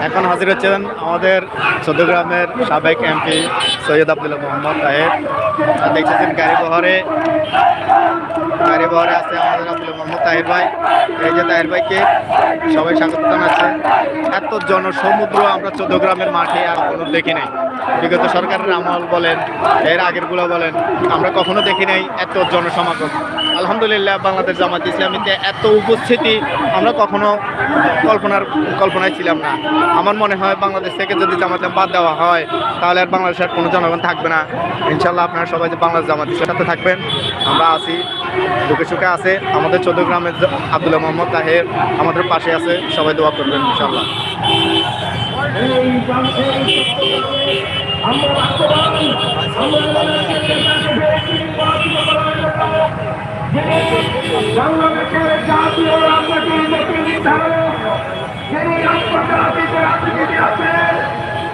এখন হাজির হচ্ছেন আমাদের চৌদ্দগ্রামের সাবেক এমপি সৈয়দ আব্দুল্লাহ মোহাম্মদ তাহের। দেখতেছেন গাড়ি বহরে আছে আমাদের আব্দুল্লাহ মোহাম্মদ তাহের ভাই। এই যে তাহের ভাইকে সবাই স্বাগত জানাচ্ছে। এত জনসমুদ্র আমরা চৌদ্দগ্রামের মাঠে আর কোনো দেখি নাই। বিগত সরকারের আমল বলেন, এর আগেরগুলো বলেন, আমরা কখনো দেখি নাই এত জনসমাগম। আলহামদুলিল্লাহ, বাংলাদেশ জামাত ইসলামীতে এত উপস্থিতি আমরা কখনো কল্পনায় ছিলাম না। আমার মনে হয় বাংলাদেশ থেকে যদি জামাত বাদ দেওয়া হয় তাহলে আর বাংলাদেশের কোনো জনগণ থাকবে না। ইনশাল্লাহ আপনারা সবাই যে বাংলাদেশ জামাত ইসলামের সাথে থাকবেন, আমরা আছি, দুঃখে সুখে আছে। আমাদের চৌদ্দগ্রামের আব্দুল্লাহ মোহাম্মদ তাহের আমাদের পাশে আছে, সবাই দোয়া করবেন ইনশাল্লাহ। বাংলাদেশের জাতীয় রাজনীতির নীতি নির্ধারক যিনি আন্তর্জাতিক রাজনীতি আছেন,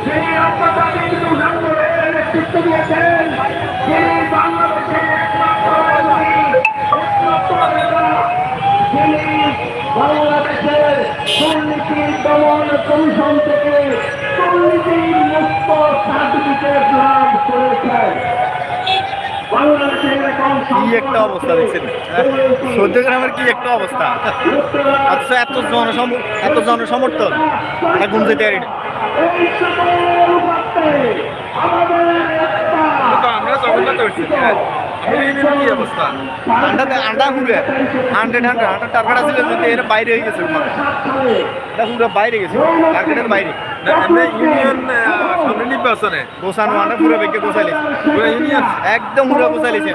যিনি আন্তর্জাতিক আন্দোলনের নেতৃত্ব দিয়েছেন, যিনি বাংলাদেশের একমাত্র যিনি বাংলাদেশের দুর্নীতি দমন কমিশন থেকে দুর্নীতি মুক্ত সার্টিফিকেট লাভ করেছেন। কি একটা অবস্থা দেখছেন, চৌদ্দগ্রামের কি একটা অবস্থা। আচ্ছা, এত জনসমর্থন আমরা গুনতে পারি না। আমরা জগন্নাথ করছি কি অবস্থা, আন্ডা ঘুরে আন্ডা টার্গেট আসলে যদি এর বাইরে হয়ে গেছে, পুরো বাইরে গেছে, টার্গেটের বাইরে। ইউনিয়ন নির্বাচনে গোসানো আন্ডা পুরো বেগে গোসাইলে, পুরো ইউনিয়ন একদম পুরো গোসাইলেছে।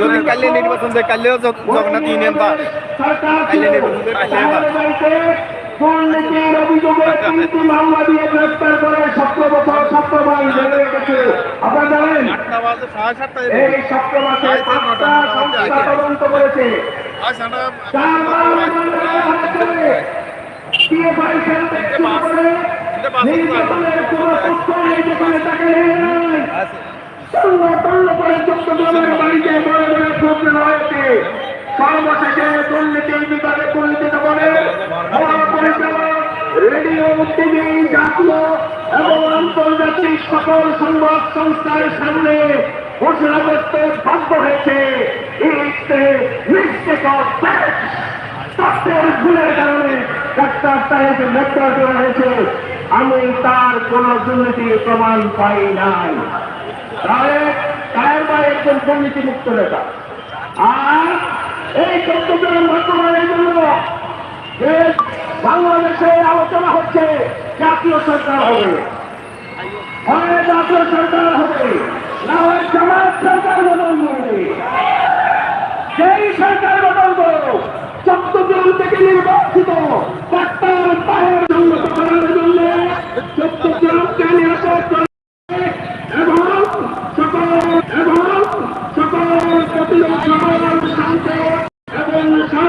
যদি কালে নির্বাচন দেয়, কালেও জগন্নাথ ইউনিয়ন পাস, কালে নির্বাচন দেয়, কালে পাস। দুর্নীতির অভিযোগে 3টি মামলা দিয়ে গ্রেফতার করে 17 বছর ছাত্রবাহী জেলে রেখেছে। আপনারা জানেন এই 17 মাসে 5টা সংস্থা তদন্ত করেছে। নির্বাচনের কোনো তথ্য নেই, যেখানে তাকে চট্টগ্রামের বাড়িতে বড় বড় প্রশ্ন হয়েছে। সর্বশেষে দুর্নীতির বিভাগে পরিচিত বলে মহাপরিচালক রেডিও, টিভি, জাতীয় এবং আন্তর্জাতিক সকল সংবাদ সংস্থার সামনে ঘোষণা করতে বাধ্য হয়েছে তথ্যের ভুলের কারণে ডাক্তার তাহেরকে গ্রেফতার করা হয়েছে। আমি তার কোন দুর্নীতির প্রমাণ পাই নাই। তাহের ভাই একজন দুর্নীতি মুক্ত নেতা। আর এই চট্টগ্রাম বর্তমানের জন্য বাংলাদেশে আলোচনা হচ্ছে জাতীয় সরকার হবে, হয় জাতীয় সরকার হবে, না হয় জামাত সরকার বদল করবে। সেই সরকার বদল করো, চট্টগ্রাম থেকে নির্বাচিত